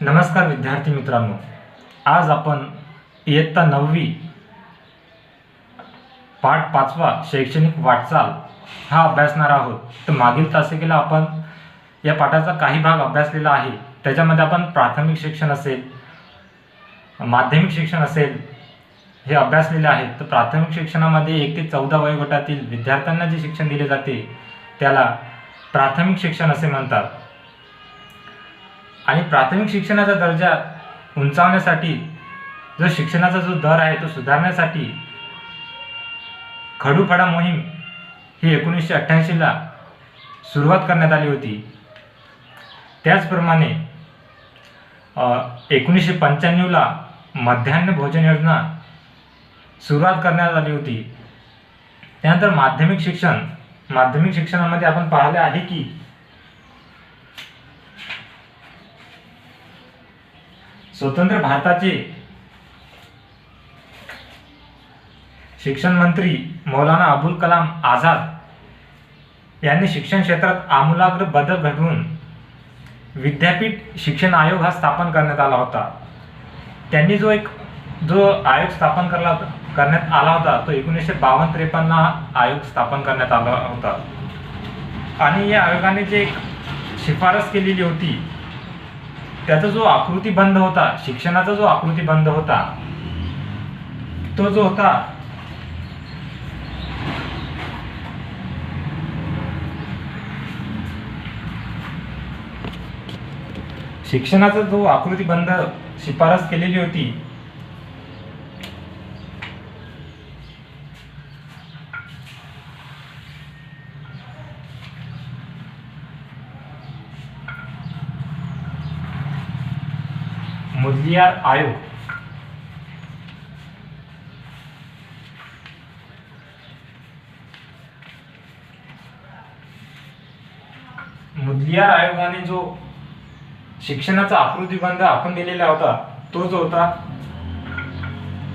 नमस्कार विद्यार्थी मित्रांनो, आज आपण इयत्ता 9वी पाठ 5वा शैक्षणिक वाटचाल हा अभ्यासणार आहोत। तर मागील तासिकेला आपण या पाठाचा काही भाग अभ्यासलेला आहे। त्याच्यामध्ये आपण प्राथमिक शिक्षण असेल, माध्यमिक शिक्षण असेल हे अभ्यासलेले आहे। तर प्राथमिक शिक्षणामध्ये 1 ते 14 वयोगटातील विद्यार्थ्यांना जे शिक्षण दिले जाते त्याला प्राथमिक शिक्षण असे म्हणतात। आणि प्राथमिक शिक्षणाचा दर्जा उंचावण्यासाठी जो शिक्षणाचा जो दर आहे तो सुधारण्यासाठी खडू-फडा मोहीम ही 1988 ला सुरुवात करण्यात आली होती। त्याचप्रमाणे 1995 ला मध्यान्ह भोजन योजना सुरुवात करण्यात आली होती। त्यानंतर माध्यमिक शिक्षणामध्ये आपण पाहिले आहे की स्वतंत्र भारताचे शिक्षण मंत्री मौलाना अबुल कलाम आझाद यांनी शिक्षण क्षेत्रात आमूलाग्र बदल घडवून विद्यापीठ शिक्षण आयोग हा स्थापन करण्यात आला होता। त्यांनी जो आयोग स्थापन करण्यात आला होता तो 1952-53 हा आयोग स्थापन करण्यात आला होता। आणि या आयोगाने जे एक शिफारस केलेली होती त्याचा जो आकृतीबंध होता, शिक्षणाचा जो आकृतीबंध होता तो जो होता शिक्षणाचा जो आकृतीबंध शिफारस केलेली होती मुदलियार आयोग। मुदलियार आयोगाने जो शिक्षणाचा आकृतीबंध आखून दिलेला होता तो जो होता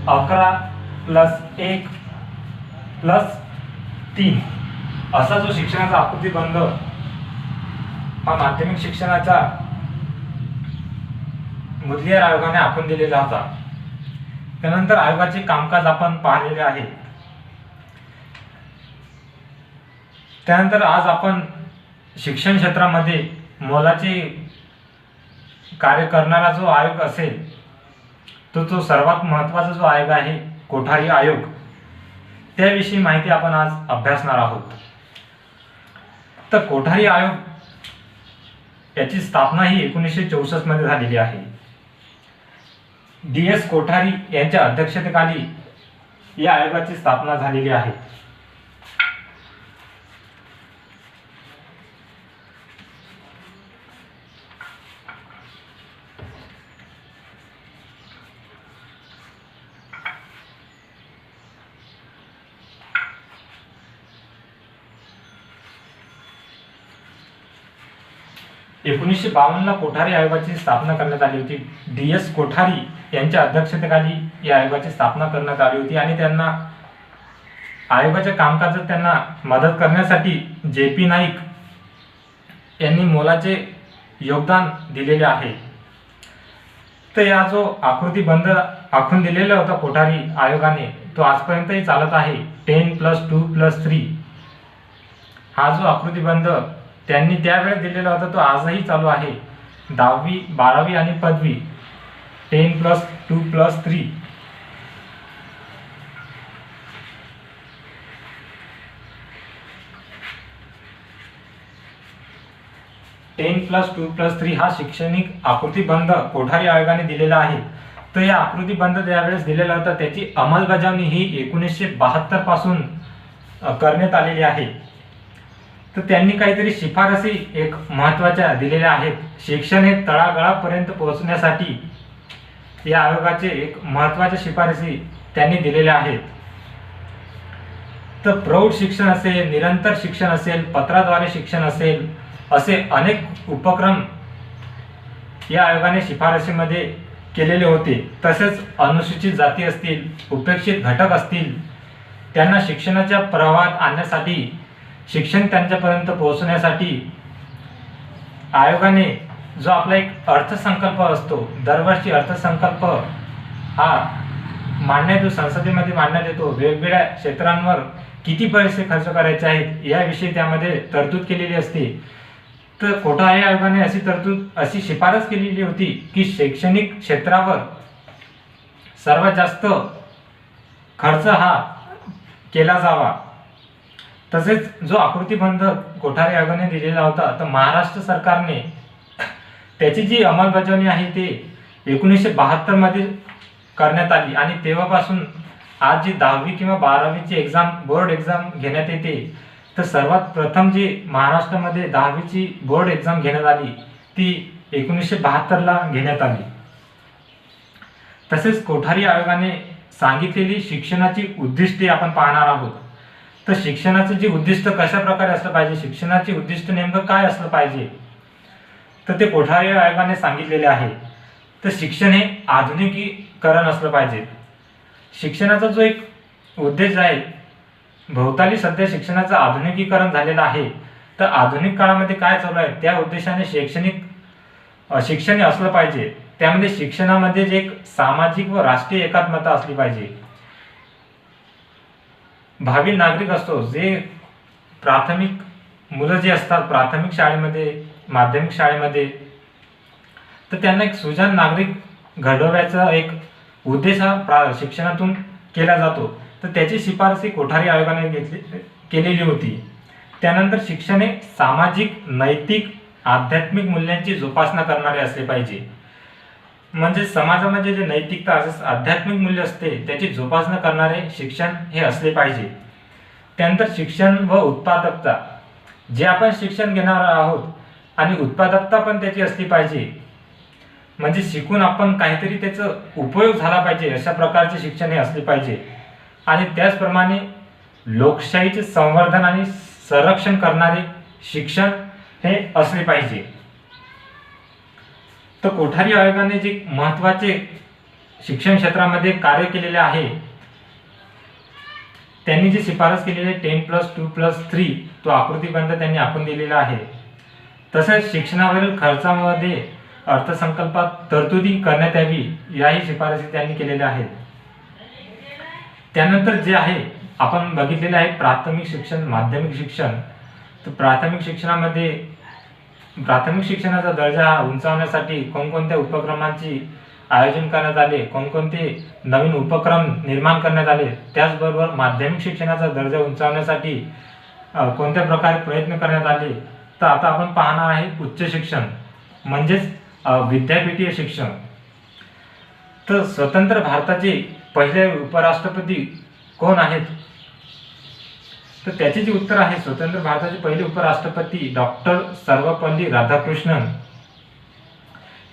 11+1+3 असा जो शिक्षणाचा आकृतीबंध हा माध्यमिक शिक्षणाचा मुदलियार आयोगाने आखून दिलेला होता। त्यानंतर आयोगाचे कामकाज आपण पाहिलेले आहे। त्यानंतर आज आपण शिक्षण क्षेत्रामध्ये मोलाचे कार्य करणारा जो आयोग असेल तो सर्वात महत्त्वाचा जो आयोग आहे कोठारी आयोग, त्याविषयी माहिती आपण आज अभ्यासणार आहोत। तर कोठारी आयोग याची स्थापना ही 1964 मध्ये झालेली आहे। DS कोठारी यांच्या अध्यक्षतेखाली या आयोगाची स्थापना झालेली आहे। एकोणीसशे 1952 ला कोठारी आयोगाची स्थापना करण्यात आली होती। DS कोठारी यांच्या अध्यक्षतेखाली या आयोगाची स्थापना करण्यात आली होती आणि त्यांना आयोगाच्या कामकाजात त्यांना मदत करण्यासाठी JP नाईक यांनी मोलाचे योगदान दिलेले आहे। तर या जो आकृतीबंध आखून दिलेला होता कोठारी आयोगाने तो आजपर्यंतही चालत आहे। 10+2+3 हा जो आकृतीबंध त्यांनी त्यावेळेस दिलेला होता तो आजही चालू आहे। 10वी 12वी आणि पदवी 10+2+3 10+2+3 हा शैक्षणिक आकृतीबंध कोठारी आयोगाने दिलेला आहे। तर या आकृतीबंध त्यावेळेस दिलेला होता त्याची अंमलबजावणी ही 1972 पासून करण्यात आलेली आहे। तर त्यांनी काहीतरी शिफारसी एक महत्त्वाच्या दिलेल्या आहेत। शिक्षण हे तळागाळापर्यंत पोहोचण्यासाठी या आयोगाचे एक महत्त्वाच्या शिफारसी त्यांनी दिलेल्या आहेत। तर प्रौढ शिक्षण असेल, निरंतर शिक्षण असेल, पत्राद्वारे शिक्षण असेल, असे अनेक उपक्रम या आयोगाने शिफारसीमध्ये केलेले होते। तसेच अनुसूचित जाती असतील, उपेक्षित घटक असतील, त्यांना शिक्षणाच्या प्रवाहात आणण्यासाठी, शिक्षण त्यांच्यापर्यंत पोहोचण्यासाठी आयोगाने जो आपला एक अर्थसंकल्प असतो, दरवर्षी अर्थसंकल्प हा मांडण्यात, संसदेमध्ये मांडण्यात येतो, वेगवेगळ्या क्षेत्रांवर किती पैसे खर्च करायचे आहेत याविषयी त्यामध्ये तरतूद केलेली असते. तर कोठारी आयोगाने अशी शिफारस केलेली होती की शैक्षणिक क्षेत्रावर सर्वात जास्त खर्च हा केला जावा. तसेच जो आकृतीबंध कोठारी आयोगाने दिलेला होता, तर महाराष्ट्र सरकारने त्याची जी अंमलबजावणी आहे ते 1972 मध्ये करण्यात आली आणि तेव्हापासून आज जी 10वी किंवा 12वीची एक्झाम, बोर्ड एक्झाम घेण्यात येते, तर सर्वात प्रथम जी महाराष्ट्रामध्ये 10वीची बोर्ड एक्झाम घेण्यात आली ती 1972ला घेण्यात आली. तसेच कोठारी आयोगाने सांगितलेली शिक्षणाची उद्दिष्टे आपण पाहणार आहोत. तर शिक्षणाचं जे उद्दिष्ट कशा प्रकारे असलं पाहिजे, शिक्षणाचे उद्दिष्ट नेमकं काय असलं पाहिजे, तर ते कोठारी आयोगाने सांगितलेले आहे. तर शिक्षण हे आधुनिकीकरण असलं पाहिजे. शिक्षणाचा जो एक उद्देश आहे, भोवताली सध्या शिक्षणाचं आधुनिकीकरण झालेलं आहे. तर आधुनिक काळामध्ये काय चालू आहे त्या उद्देशाने शिक्षण हे असलं पाहिजे. त्यामध्ये शिक्षणामध्ये जे एक सामाजिक व राष्ट्रीय एकात्मता असली पाहिजे. भावी नागरिक असतो, जे प्राथमिक मुलं जे असतात प्राथमिक शाळेमध्ये, माध्यमिक शाळेमध्ये, तर त्यांना एक सुजाण नागरिक घडवण्याचा एक उद्देश हा शिक्षणातून केला जातो. तर त्याची शिफारस कोठारी आयोगाने केलेली होती. त्यानंतर शिक्षण हे सामाजिक, नैतिक, आध्यात्मिक मूल्यांची जोपासना करणारे असले पाहिजे. म्हणजे समाजामध्ये जे नैतिकता, आध्यात्मिक मूल्य असते त्याची जोपासना करणारे शिक्षण हे असले पाहिजे. त्यानंतर शिक्षण व उत्पादकता, जे आपण शिक्षण घेणार आहोत आणि उत्पादकता पण त्याची असली पाहिजे. म्हणजे शिकून आपण काहीतरी त्याचा उपयोग झाला पाहिजे अशा प्रकारचे शिक्षण हे असले पाहिजे. आणि त्याचप्रमाणे लोकशाहीचे संवर्धन आणि संरक्षण करणारे शिक्षण हे असले पाहिजे. तर कोठारी आयोगाने जे महत्त्वाचे शिक्षण क्षेत्रामध्ये कार्य केलेले आहे, त्यांनी जी शिफारस केलेली आहे 10+2+3 तो आकृतीबंध त्यांनी आखून दिलेला आहे. तसेच शिक्षणावरील खर्चामध्ये अर्थसंकल्पात तरतुदी करण्यात यावी याही शिफारसी त्यांनी केलेल्या आहेत. त्यानंतर जे आहे आपण बघितलेले आहे प्राथमिक शिक्षण, माध्यमिक शिक्षण. तर प्राथमिक शिक्षणाचा दर्जा हा उंचावण्यासाठी कोणकोणत्या उपक्रमांची आयोजन करण्यात आले, कोणकोणते नवीन उपक्रम निर्माण करण्यात आले, त्याचबरोबर माध्यमिक शिक्षणाचा दर्जा उंचावण्यासाठी कोणत्या प्रकारे प्रयत्न करण्यात आले. तर आता आपण पाहणार आहे उच्च शिक्षण म्हणजेच विद्यापीठीय शिक्षण. तर स्वतंत्र भारताचे पहिले उपराष्ट्रपती कोण आहेत, तर त्याचे जे उत्तर आहे, स्वतंत्र भारताचे पहिले उपराष्ट्रपती डॉक्टर सर्वपल्ली राधाकृष्णन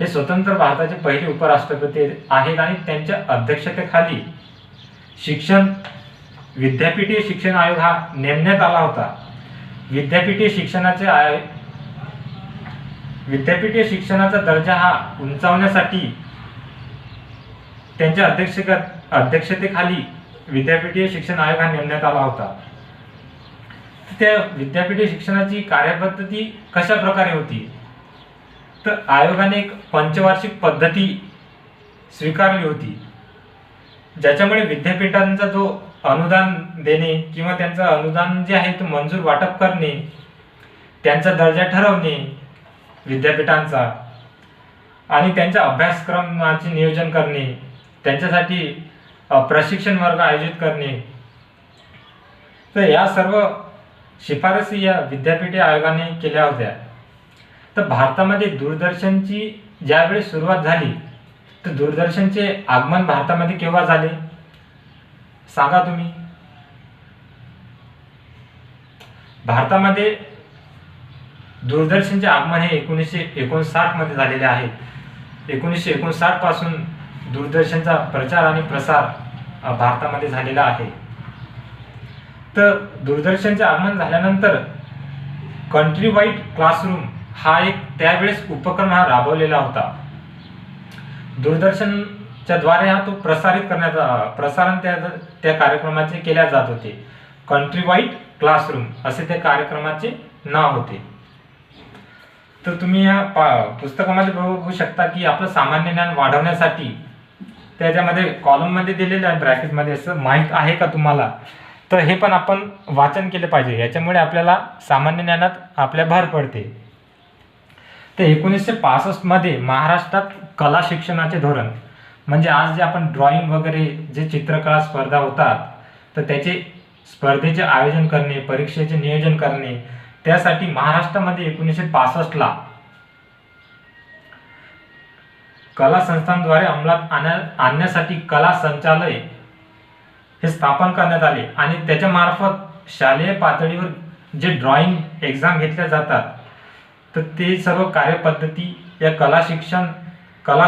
हे स्वतंत्र भारताचे पहिले उपराष्ट्रपती आहेत. आणि त्यांच्या अध्यक्षतेखाली विद्यापीठीय शिक्षण आयोग हा नेमण्यात आला होता. विद्यापीठीय शिक्षणाचा दर्जा हा उंचावण्यासाठी त्यांच्या अध्यक्षतेखाली विद्यापीठीय शिक्षण आयोग हा नेमण्यात आला होता. त्या विद्यापीठीय शिक्षणाची कार्यपद्धती कशा प्रकारे होती, तर आयोगाने एक पंचवार्षिक पद्धती स्वीकारली होती, ज्याच्यामुळे विद्यापीठांचा जो अनुदान देणे किंवा त्यांचं अनुदान जे आहे तो मंजूर वाटप करणे, त्यांचा दर्जा ठरवणे विद्यापीठांचा, आणि त्यांच्या अभ्यासक्रमाचे नियोजन करणे, त्यांच्यासाठी प्रशिक्षण वर्ग आयोजित करणे. तर या सर्व शिफारसी या विद्यापीठ आयोगाने केल्या होत्या. तर भारतामध्ये दूरदर्शनची ज्यावेळी सुरुवात झाली, तर दूरदर्शनचे आगमन भारतामध्ये केव्हा झाले सांगा तुम्ही. भारतामध्ये दूरदर्शनचे आगमन हे 1959 मध्ये झालेले आहे. 1959 पासून दूरदर्शनचा प्रचार आणि प्रसार भारतामध्ये झालेला आहे. तर दूरदर्शनचे आगमन झाल्यानंतर कंट्री वाईड क्लासरूम हा एक त्यावेळेस उपक्रम हा राबवलेला होता. दूरदर्शनच्या द्वारे हा तो प्रसारण त्या कार्यक्रमाचे केल्या जात होते. कंट्री वाईड क्लासरूम असे त्या कार्यक्रमाचे नाव होते. तर तुम्ही या पुस्तकामध्ये बघू शकता की आपलं सामान्य ज्ञान वाढवण्यासाठी त्याच्यामध्ये कॉलममध्ये दिलेलं आहे ब्रॅकेटमध्ये, असं माहीत आहे का तुम्हाला, तर हे पण आपण वाचन केलं पाहिजे. याच्यामुळे आपल्याला सामान्य ज्ञानात आपल्या भर पडते. तर 1965 मध्ये महाराष्ट्रात कला शिक्षणाचे धोरण, म्हणजे आज जे आपण ड्रॉइंग वगैरे जे चित्रकला स्पर्धा होतात, तर त्याचे स्पर्धेचे आयोजन करणे, परीक्षेचे नियोजन करणे, त्यासाठी महाराष्ट्रामध्ये 1965ला कला संस्थांद्वारे अंमलात आणण्यासाठी कला संचालय हे स्थापन करण्यात आले आणि त्याच्या मार्फत शालेय पातळीवर जे ड्रॉइंग एक्झाम घेतल्या जातात, तर ते सर्व कार्यपद्धती या कला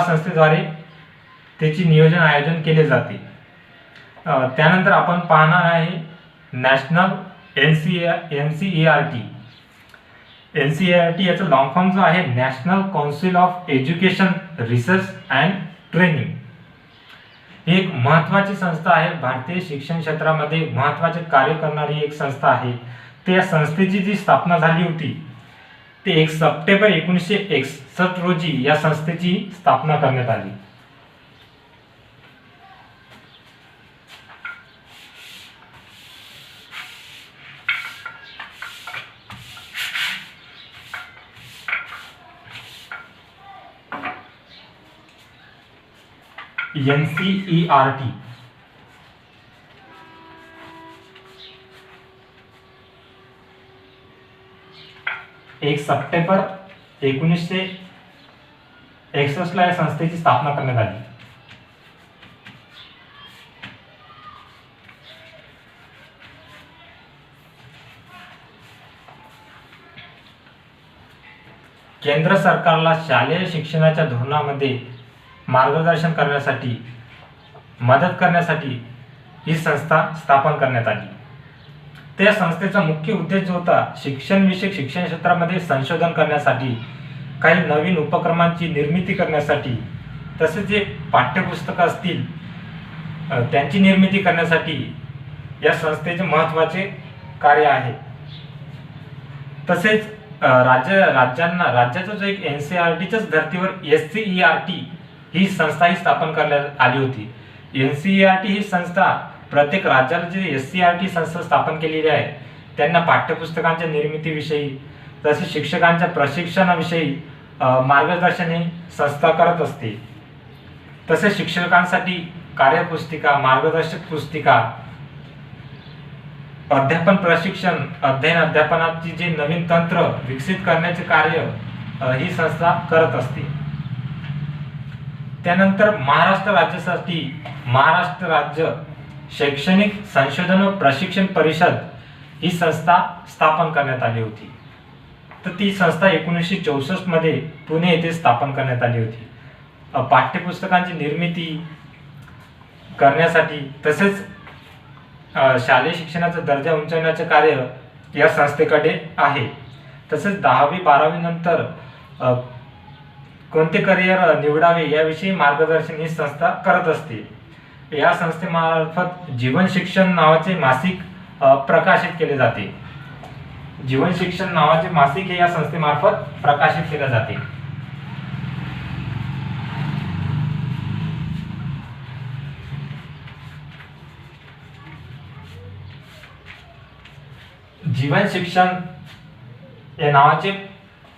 संस्थेद्वारे त्याची नियोजन आयोजन केले जाते. त्यानंतर आपण पाहणार आहे नॅशनल NCERT. NCERT याचा लॉंग फॉर्म जो आहे national council of education research and training. ही एक महत्त्वाची संस्था आहे, भारतीय शिक्षण क्षेत्रामध्ये महत्त्वाचे कार्य करणारी एक संस्था आहे. त्या संस्थेची जी स्थापना झाली होती ते 1 सप्टेंबर 1961 रोजी या संस्थेची स्थापना करण्यात आली. NCERT. 1 सप्टेंबर 1961 ला या संस्थेची स्थापना करण्यात आली. केंद्र सरकारला शालेय शिक्षणाच्या धोरणामध्ये मार्गदर्शन करण्यासाठी, मदत करण्यासाठी ही संस्था स्थापन करण्यात आली. त्या संस्थेचा मुख्य उद्देश जो होता शिक्षण क्षेत्रामध्ये संशोधन करण्यासाठी, काही नवीन उपक्रमांची निर्मिती करण्यासाठी, तसेच जे पाठ्यपुस्तकं असतील त्यांची निर्मिती करण्यासाठी या संस्थेचे महत्त्वाचे कार्य आहे. तसेच राज्याचा जो एक NCERTच्याच धर्तीवर SCERT ही संस्थाही स्थापन करण्यात आली होती. NCERT ही संस्था प्रत्येक राज्याला जे SCERT संस्था स्थापन केलेली आहे त्यांना पाठ्यपुस्तकांच्या निर्मितीविषयी, तसेच शिक्षकांच्या प्रशिक्षणाविषयी मार्गदर्शन ही संस्था करत असते. तसेच शिक्षकांसाठी कार्यपुस्तिका, मार्गदर्शक पुस्तिका, अध्यापन प्रशिक्षण, अध्यापनाची जे नवीन तंत्र विकसित करण्याचे कार्य ही संस्था करत असते. त्यानंतर महाराष्ट्र राज्यासाठी महाराष्ट्र राज्य शैक्षणिक संशोधन व प्रशिक्षण परिषद ही संस्था स्थापन करण्यात आली होती. तर ती संस्था 1964 मध्ये पुणे येथे स्थापन करण्यात आली होती. पाठ्यपुस्तकांची निर्मिती करण्यासाठी, तसेच शालेय शिक्षणाचा दर्जा उंचावण्याचे कार्य या संस्थेकडे आहे. तसेच 10वी-12वी नंतर कोणते करिअर निवडावे याविषयी मार्गदर्शन ही संस्था करत असते. या संस्थेमार्फत जीवन शिक्षण नावाचे मासिक प्रकाशित केले जाते. जीवन शिक्षण नावाचे मासिक हे या संस्थेमार्फत प्रकाशित केले जाते. जीवन शिक्षण या नावाचे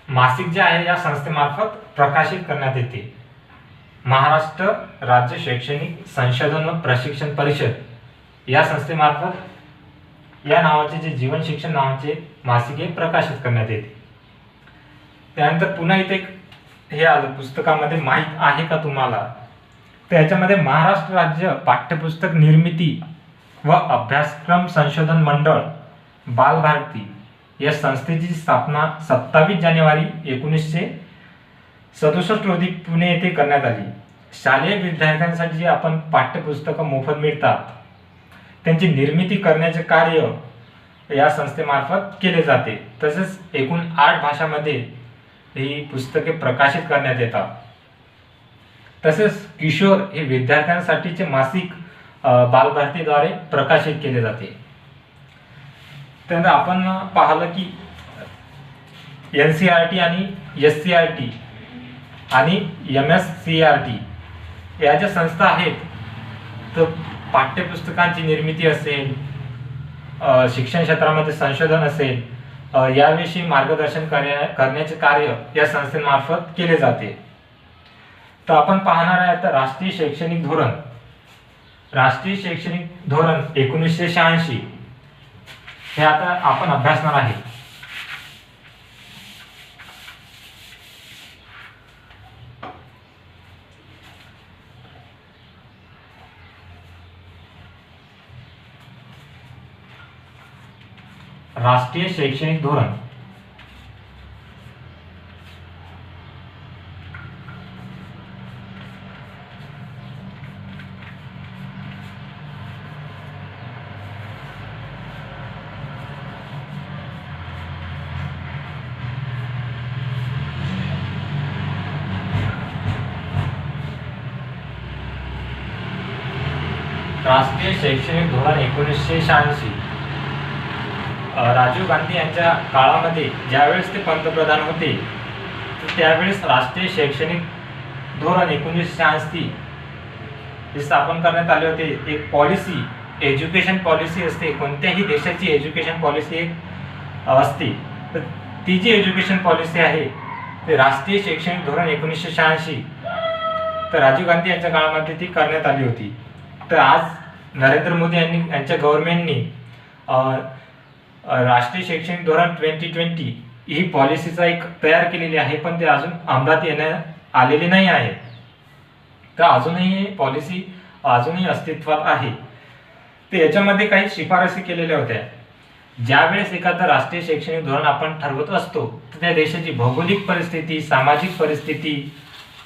मासिक जे आहे या संस्थेमार्फत प्रकाशित करण्यात येते. महाराष्ट्र राज्य शैक्षणिक संशोधन व प्रशिक्षण परिषद या संस्थेमार्फत या नावाचे जे जीवन शिक्षण नावाचे मासिक हे प्रकाशित करण्यात येते. त्यानंतर पुन्हा इथे हे आलं पुस्तकामध्ये, माहीत आहे का तुम्हाला, तर याच्यामध्ये महाराष्ट्र राज्य पाठ्यपुस्तक निर्मिती व अभ्यासक्रम संशोधन मंडळ बालभारती या संस्थेची स्थापना 27 जानेवारी 1967 रोजी पुणे येथे करण्यात आली. शालेय विद्यार्थ्यांसाठी जे आपण पाठ्यपुस्तकं मोफत मिळतात त्यांची निर्मिती करण्याचे कार्य या संस्थेमार्फत केले जाते. तसेच एकूण 8 भाषांमध्ये ही पुस्तके प्रकाशित करण्यात येतात. तसेच किशोर हे विद्यार्थ्यांसाठीचे मासिक बालभारतीद्वारे प्रकाशित केले जाते. त्यानंतर आपण पाहिलं की NCERT आणि SCERT आणि MSCERT या ज्या संस्था आहेत, तर पाठ्यपुस्तकांची निर्मिती असेल, शिक्षण क्षेत्रामध्ये संशोधन असेल, याविषयी मार्गदर्शन करण्याचे कार्य या संस्थेमार्फत केले जाते. तर आपण पाहणार आहे आता राष्ट्रीय शैक्षणिक धोरण. राष्ट्रीय शैक्षणिक धोरण 1986 हे आता आपण अभ्यासणार आहे. राष्ट्रीय शैक्षणिक धोरण राष्ट्रीय शैक्षणिक धोरण 1986 राजीव गांधी यांच्या काळामध्ये ज्यावेळेस ते पंतप्रधान होते, त्यावेळेस राष्ट्रीय शैक्षणिक धोरण 1986 हे स्थापन करण्यात आले होते. एक पॉलिसी, एज्युकेशन पॉलिसी असते, कोणत्याही देशाची एज्युकेशन पॉलिसी एक असते, तर ती जी एज्युकेशन पॉलिसी आहे ते राष्ट्रीय शैक्षणिक धोरण 1986 तर राजीव गांधी यांच्या काळामध्ये ती करण्यात आली होती. तर आज नरेंद्र मोदी यांच्या गव्हर्नमेंटनी राष्ट्रीय शैक्षणिक धोरण 2020 ही पॉलिसीचा एक तयार केलेली आहे, पण ते अजून अंमलात येण्यात आलेली नाही आहे. तर अजूनही ही पॉलिसी अजूनही अस्तित्वात आहे. तर याच्यामध्ये काही शिफारसी केलेल्या होत्या. ज्यावेळेस एखादं राष्ट्रीय शैक्षणिक धोरण आपण ठरवत असतो, तर त्या देशाची भौगोलिक परिस्थिती, सामाजिक परिस्थिती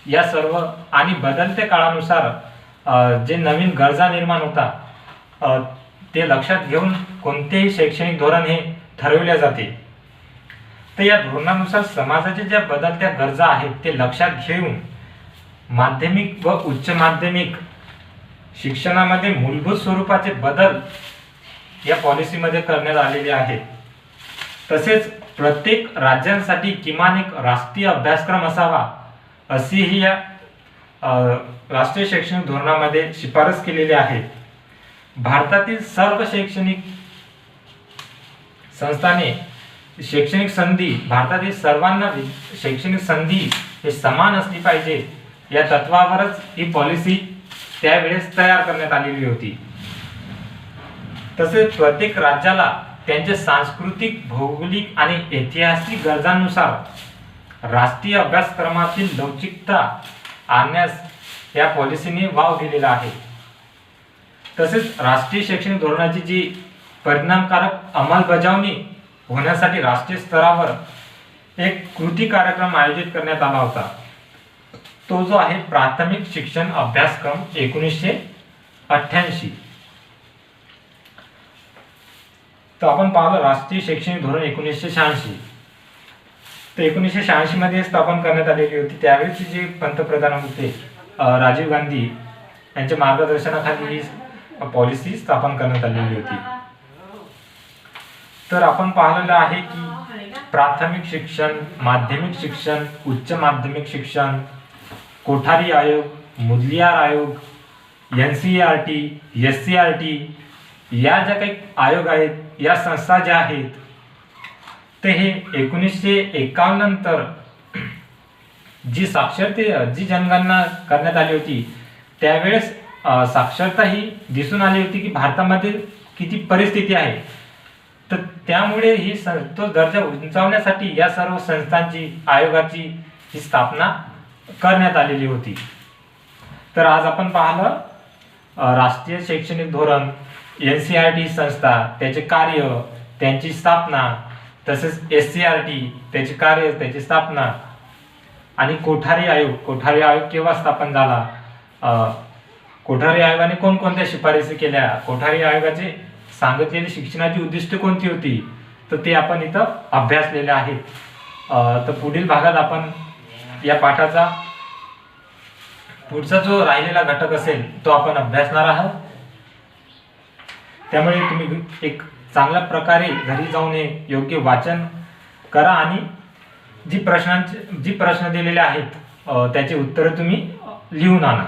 या सर्व आणि बदलत्या काळानुसार जे नवीन गरजा निर्माण होता ते लक्षात घेऊन कोणतेही शैक्षणिक धोरण हे ठरवले जाते. तर या धोरणानुसार समाजाच्या ज्या बदलत्या गरजा आहेत ते लक्षात घेऊन माध्यमिक व उच्च माध्यमिक शिक्षणामध्ये मूलभूत स्वरूपाचे बदल या पॉलिसीमध्ये करण्यात आलेले आहेत. तसेच प्रत्येक राज्यांसाठी किमान एक राष्ट्रीय अभ्यासक्रम असावा अशीही या राष्ट्रीय शैक्षणिक धोरणामध्ये शिफारस केलेली आहे. भारतातील सर्व शैक्षणिक संस्थाने शैक्षणिक संधी, भारतातील सर्वांना शैक्षणिक संधी हे समान असली पाहिजे या तत्वावरच ही पॉलिसी त्यावेळेस तयार करण्यात आलेली होती. तसेच प्रत्येक राज्याला त्यांच्या सांस्कृतिक, भौगोलिक आणि ऐतिहासिक गरजांनुसार राष्ट्रीय अभ्यासक्रमातील लवचिकता आणण्यास या पॉलिसीने वाव दिलेला आहे. तसेच राष्ट्रीय शैक्षणिक धोरणाची जी परिणामकारक अंमलबजावणी होण्यासाठी राष्ट्रीय स्तरावर एक कृती कार्यक्रम आयोजित करण्यात आला होता. तो जो आहे प्राथमिक शिक्षण अभ्यासक्रम 1988. तर आपण पाहिलं राष्ट्रीय शैक्षणिक धोरण 1986 तर 1986 मध्ये स्थापन करण्यात आलेली होती. त्यावेळेचे जे पंतप्रधान होते राजीव गांधी यांच्या मार्गदर्शनाखाली ही पॉलिसी स्थापन करण्यात आलेली होती. तर आपण पाहिलेलं आहे की प्राथमिक शिक्षण, माध्यमिक शिक्षण, उच्च माध्यमिक शिक्षण, कोठारी आयोग, मुदलियार आयोग, NCERT, SCERT या ज्या काही आयोग आहेत, या संस्था ज्या आहेत, ते हे 1951 नंतर जी जनगणना करण्यात आली होती त्यावेळेस साक्षरता ही दिसून आली होती की भारतामध्ये किती परिस्थिती आहे. तर त्यामुळे ही तो दर्जा उंचावण्यासाठी या सर्व संस्थांची, आयोगाची ही स्थापना करण्यात आलेली होती. तर आज आपण पाहिलं राष्ट्रीय शैक्षणिक धोरण, NCERT संस्था, त्याचे कार्य, त्यांची स्थापना, तसेच SCERT त्याचे कार्य, त्याची स्थापना आणि कोठारी आयोग केव्हा स्थापन झाला, कोठारी आयोगाने कोणकोणत्या शिफारसी केल्या, कोठारी आयोगाचे सांगितलेली शिक्षणाची उद्दिष्टे कोणती होती, तर ते आपण इथं अभ्यासलेले आहेत. तर पुढील भागात आपण या पाठाचा पुढचा जो राहिलेला घटक असेल तो आपण अभ्यासणार आहोत. त्यामुळे तुम्ही एक चांगल्या प्रकारे घरी जाऊन योग्य वाचन करा आणि जी प्रश्न दिलेले आहेत त्याची उत्तरं तुम्ही लिहून आणा.